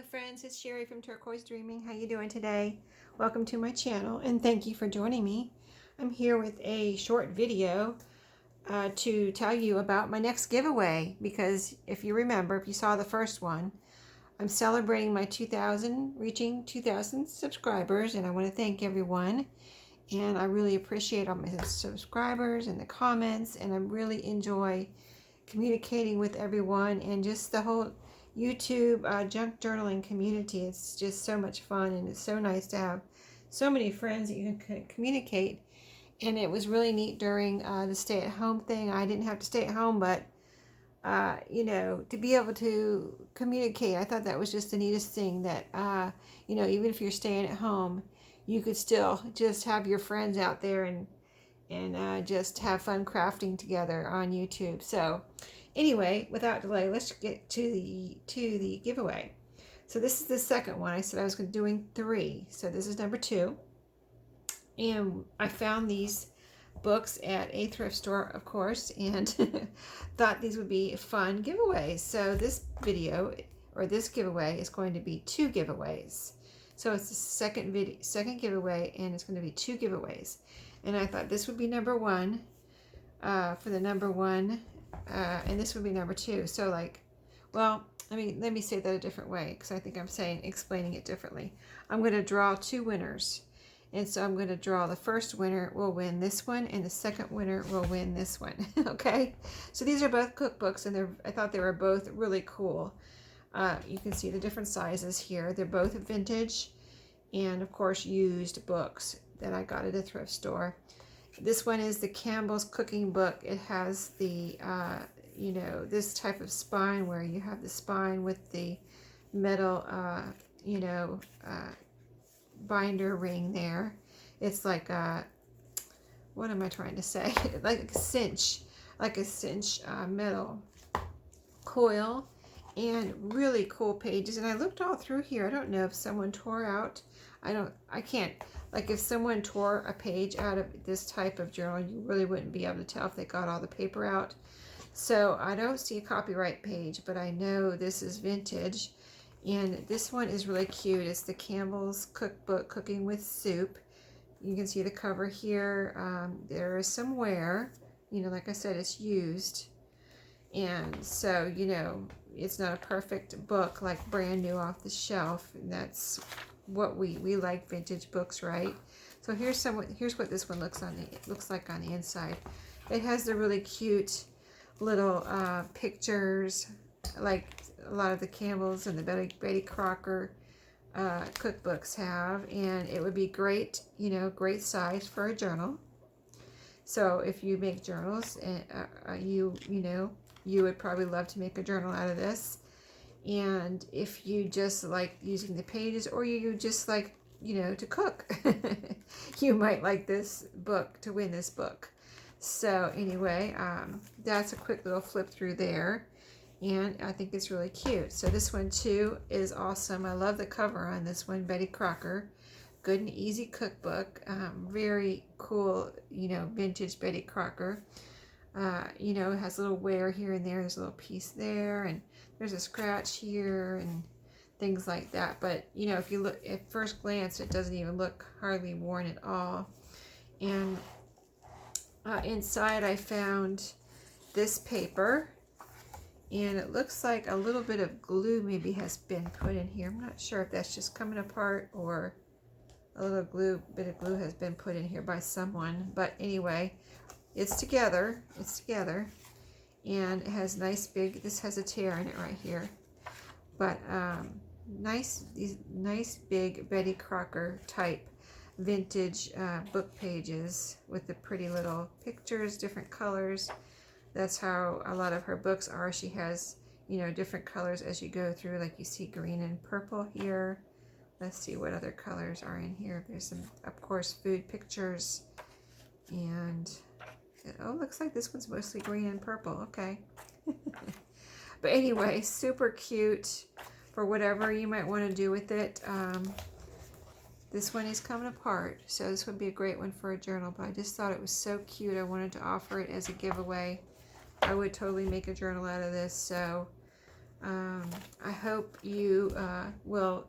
Hello friends, it's Sherry from Turquoise Dreaming. How you doing today? Welcome to my channel and thank you for joining me. I'm here with a short video to tell you about my next giveaway because if you remember, if you saw the first one, I'm celebrating my reaching 2,000 subscribers, and I want to thank everyone, and I really appreciate all my subscribers and the comments, and I really enjoy communicating with everyone and just the whole YouTube junk journaling community. It's just so much fun, and it's so nice to have so many friends that you can communicate. And it was really neat during the stay-at-home thing. I didn't have to stay at home, but you know, to be able to communicate, I thought that was just the neatest thing, that you know, even if you're staying at home, you could still just have your friends out there and just have fun crafting together on YouTube. So anyway, without delay, let's get to the giveaway. So this is the second one. I said I was doing 3, so this is number 2, and I found these books at a thrift store, of course, and thought these would be fun giveaways. So this video, or this giveaway, is going to be 2 giveaways. So it's the second giveaway, and it's going to be 2 giveaways. And I thought this would be number 1 for the number 1, and this would be number 2. So like, well, let me say that a different way, because I think I'm explaining it differently. I'm going to draw 2 winners. And so I'm going to draw the first winner will win this one, and the second winner will win this one. Okay? So these are both cookbooks, and I thought they were both really cool. You can see the different sizes here. They're both vintage and, of course, used books that I got at a thrift store. This one is the Campbell's Cooking Book. It has the, you know, this type of spine where you have the spine with the metal, you know, binder ring there. It's like a, what am I trying to say? like a cinch metal coil, and really cool pages. And I looked all through here. I don't know if someone tore out, I can't, like if someone tore a page out of this type of journal, you really wouldn't be able to tell if they got all the paper out. So I don't see a copyright page, but I know this is vintage. And this one is really cute. It's the Campbell's Cookbook, Cooking with Soup. You can see the cover here. There is some wear. You know, like I said, it's used. And so, you know, it's not a perfect book, like brand new off the shelf. And that's what we like, vintage books, right? So here's what this one looks like on the inside. It has the really cute little pictures, like a lot of the Campbell's and the Betty Crocker cookbooks have, and it would be great, you know, great size for a journal. So if you make journals, you know, you would probably love to make a journal out of this. And if you just like using the pages, or you just like, you know, to cook, you might like this book, to win this book. So anyway, that's a quick little flip through there. And I think it's really cute. So this one too is awesome. I love the cover on this one, Betty Crocker. Good and easy cookbook. Very cool, you know, vintage Betty Crocker. You know, it has a little wear here and there. There's a little piece there, and there's a scratch here and things like that. But, you know, if you look at first glance, it doesn't even look hardly worn at all. And inside I found this paper. And it looks like a little bit of glue maybe has been put in here. I'm not sure if that's just coming apart or a little bit of glue has been put in here by someone. But anyway, it's together. It's together. And it has nice big, this has a tear in it right here. But these nice big Betty Crocker type vintage book pages with the pretty little pictures, different colors. That's how a lot of her books are. She has, you know, different colors as you go through. Like you see green and purple here. Let's see what other colors are in here. There's some, of course, food pictures. And, oh, looks like this one's mostly green and purple. Okay. But anyway, super cute for whatever you might want to do with it. This one is coming apart, so this would be a great one for a journal. But I just thought it was so cute. I wanted to offer it as a giveaway. I would totally make a journal out of this. So I hope you will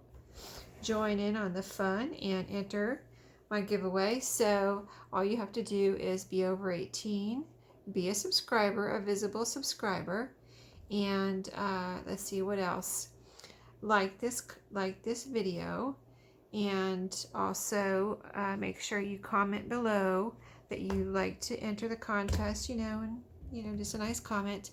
join in on the fun and enter my giveaway. So all you have to do is be over 18, be a subscriber, a visible subscriber, and let's see what else. Like this video, and also make sure you comment below that you like to enter the contest, and just a nice comment.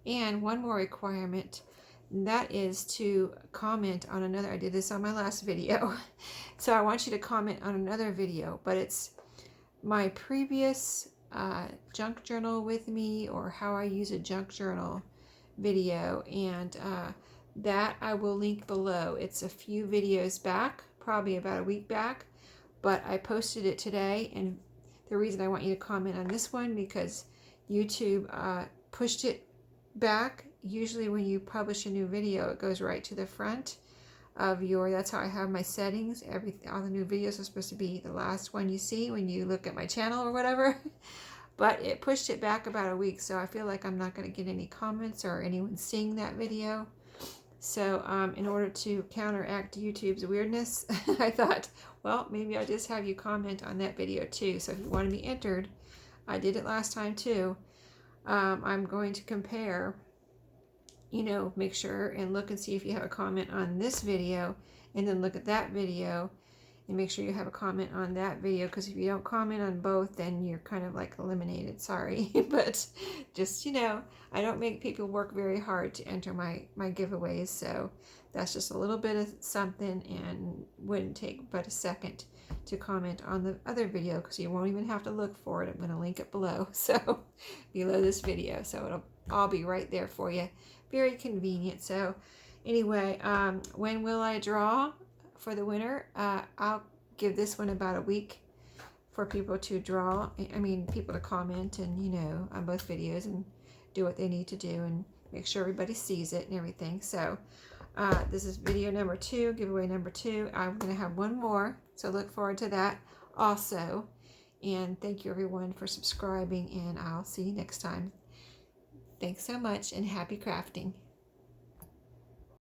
And one more requirement, and that is to comment on another. I did this on my last video. So I want you to comment on another video, but it's my previous junk journal with me, or how I use a junk journal video, and that I will link below. It's a few videos back, probably about a week back, but I posted it today. And the reason I want you to comment on this one, because YouTube pushed it back. Usually when you publish a new video, it goes right to the front of that's how I have my settings. All the new videos are supposed to be the last one you see when you look at my channel or whatever. But it pushed it back about a week, so I feel like I'm not going to get any comments or anyone seeing that video. So in order to counteract YouTube's weirdness, I thought, well, maybe I'll just have you comment on that video too. So if you want to be entered, I did it last time too. I'm going to compare, make sure and look and see if you have a comment on this video, and then look at that video and make sure you have a comment on that video, because if you don't comment on both, then you're kind of like eliminated. Sorry. But just, I don't make people work very hard to enter my giveaways, so that's just a little bit of something, and wouldn't take but a second to comment on the other video, because you won't even have to look for it. I'm going to link it below, so below this video, so it'll all be right there for you. Very convenient. So anyway, when will I draw for the winner? I'll give this one about a week for people to draw. People to comment and on both videos and do what they need to do and make sure everybody sees it and everything. So this is video number 2, giveaway number 2. I'm going to have one more, so look forward to that also. And thank you everyone for subscribing, and I'll see you next time. Thanks so much, and happy crafting.